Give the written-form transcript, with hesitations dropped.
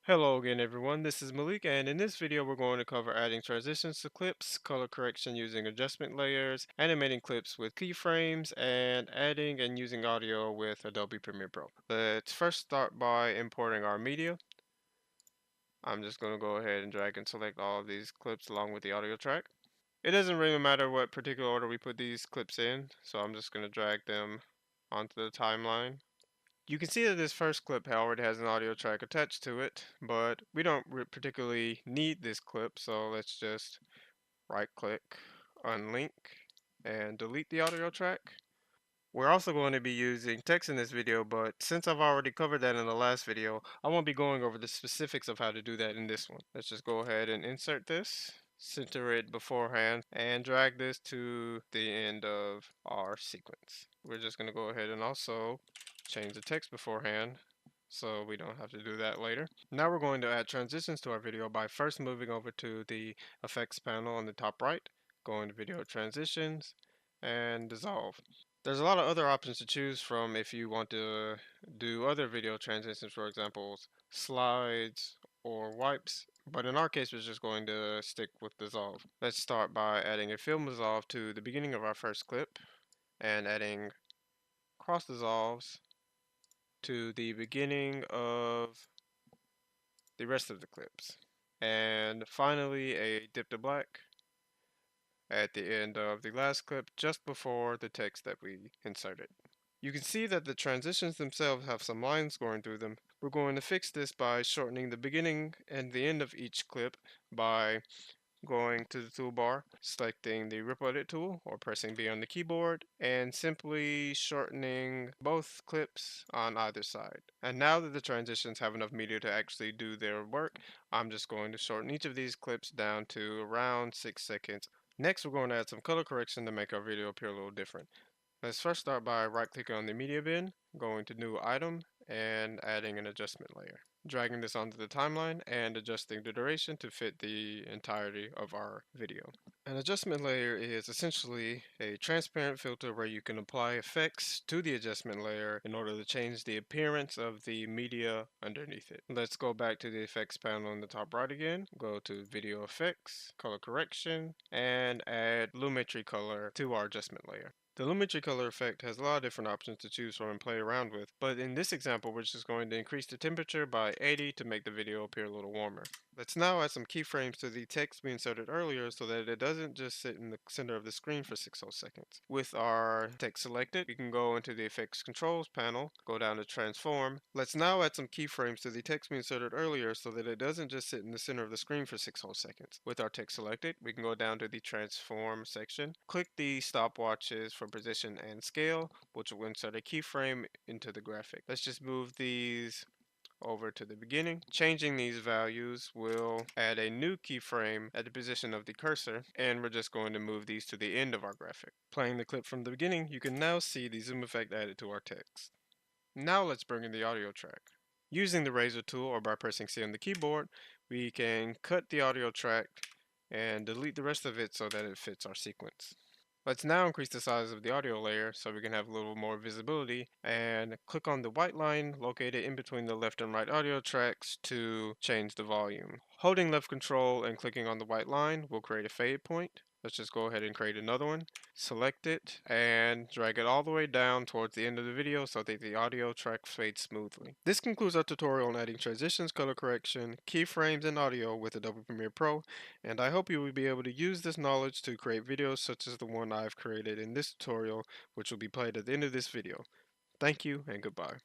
Hello again everyone, this is Malik and in this video we're going to cover adding transitions to clips, color correction using adjustment layers, animating clips with keyframes, and adding and using audio with Adobe Premiere Pro. Let's first start by importing our media. I'm just going to go ahead and drag and select all of these clips along with the audio track. It doesn't really matter what particular order we put these clips in, so I'm just going to drag them onto the timeline. You can see that this first clip already has an audio track attached to it, but we don't particularly need this clip, so let's just right click, unlink, and delete the audio track. We're also going to be using text in this video, but since I've already covered that in the last video, I won't be going over the specifics of how to do that in this one. Let's just go ahead and insert this, center it beforehand, and drag this to the end of our sequence. We're just going to go ahead and also change the text beforehand so we don't have to do that later. Now we're going to add transitions to our video by first moving over to the effects panel on the top right, going to video transitions, and dissolve. There's a lot of other options to choose from if you want to do other video transitions, for example, slides or wipes. But in our case, we're just going to stick with dissolve. Let's start by adding a film dissolve to the beginning of our first clip and adding cross dissolves to the beginning of the rest of the clips. And finally, a dip to black at the end of the last clip just before the text that we inserted. You can see that the transitions themselves have some lines going through them. We're going to fix this by shortening the beginning and the end of each clip by going to the toolbar, selecting the Ripple Edit tool or pressing B on the keyboard, and simply shortening both clips on either side. And now that the transitions have enough media to actually do their work, I'm just going to shorten each of these clips down to around 6 seconds. Next, we're going to add some color correction to make our video appear a little different. Let's first start by right-clicking on the media bin, going to New Item, and adding an adjustment layer. Dragging this onto the timeline and adjusting the duration to fit the entirety of our video. An adjustment layer is essentially a transparent filter where you can apply effects to the adjustment layer in order to change the appearance of the media underneath it. Let's go back to the effects panel in the top right again, go to Video Effects, Color Correction, and add Lumetri Color to our adjustment layer. The Lumetri color effect has a lot of different options to choose from and play around with, but in this example we're just going to increase the temperature by 80 to make the video appear a little warmer. Let's now add some keyframes to the text we inserted earlier so that it doesn't just sit in the center of the screen for 6 whole seconds. With our text selected, we can go into the Effects Controls panel, go down to Transform. Let's now add some keyframes to the text we inserted earlier so that it doesn't just sit in the center of the screen for 6 whole seconds. With our text selected, we can go down to the Transform section, click the stopwatches for position and scale, which will insert a keyframe into the graphic. Let's just move these over to the beginning. Changing these values will add a new keyframe at the position of the cursor, and we're just going to move these to the end of our graphic. Playing the clip from the beginning, you can now see the zoom effect added to our text. Now let's bring in the audio track. Using the razor tool or by pressing C on the keyboard, we can cut the audio track and delete the rest of it so that it fits our sequence. Let's now increase the size of the audio layer so we can have a little more visibility, and click on the white line located in between the left and right audio tracks to change the volume. Holding left control and clicking on the white line will create a fade point. Let's just go ahead and create another one. Select it and drag it all the way down towards the end of the video so that the audio track fades smoothly. This concludes our tutorial on adding transitions, color correction, keyframes, and audio with Adobe Premiere Pro, and I hope you will be able to use this knowledge to create videos such as the one I've created in this tutorial, which will be played at the end of this video. Thank you and goodbye.